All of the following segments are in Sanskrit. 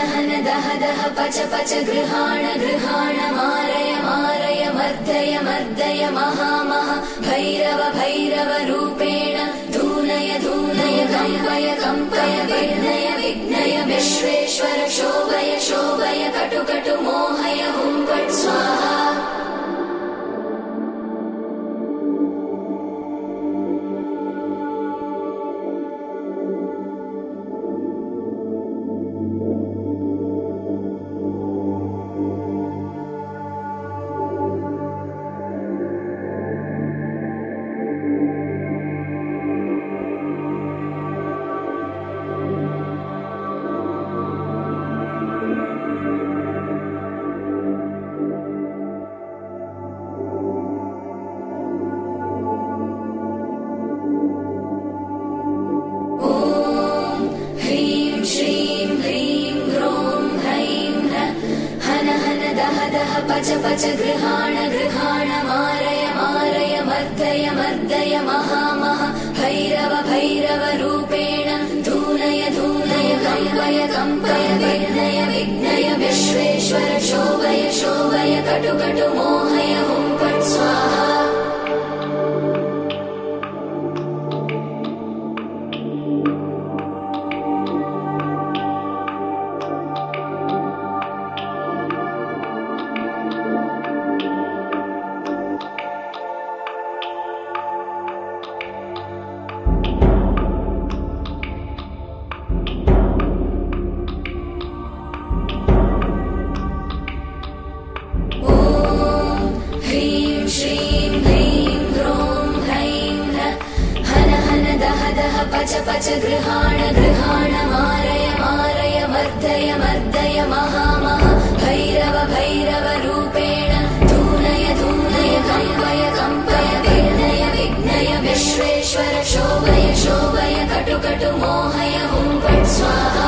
हन दह दह पच पच गृहाण गृहाण मारय मारय मर्दय मर्दय महामह भैरव भैरव रूपेण धूनय धूनय कंपय कंपय विघ्नय विघ्नय विश्वेश्वर शोभय शोभय कटु कटु मोहय हुं फट् स्वाहा। पच पच गृहाण गृहाण मारय मारय मर्दय मर्दय महामह भैरव भैरव रूपेण धूनय धूनय कंपय कंपय विघ्नय विघ्नय विश्वेश्वर शोभय शोभय कटु कटु मोहय हुं फट् स्वाहा। पच पच गृहाण गृहाण मारय मारय मर्दय मर्दय महामह भैरव भैरव रूपेण धूनय धूनय कंपय कंपय विघ्नय विघ्नय विश्वेश्वर शोभय शोभय कटु कटु मोहय हुं फट् स्वाहा।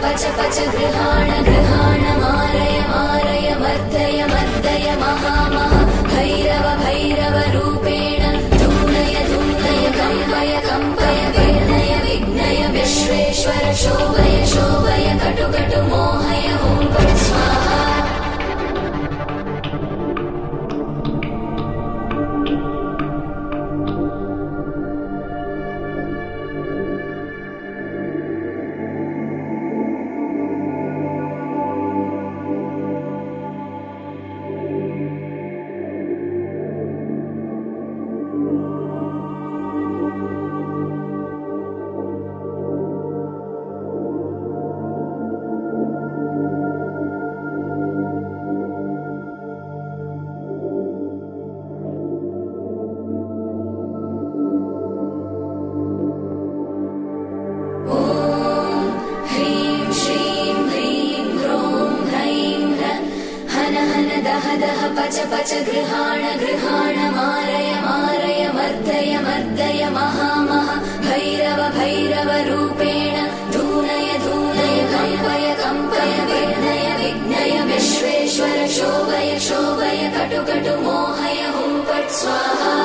पच पच गृहाण गृहाण मारय मारय मर्दय मर्दय महामह भैरव भैरव रूपेण धूनय धूनय कंपय कंपय विघ्नय विघ्नय विश्वेश्वर शोभय शोभय कटु कटु मोहय हुं फट् स्वाहा। पच पच गृहाण गृहाण मारय मारय मर्दय मर्दय महामह भैरव भैरव रूपेण धूनय धूनय कंपय कंपय विघ्नय विघ्नय विश्वेश्वर शोभय शोभय कटु कटु मोहय हुं फट् स्वाहा।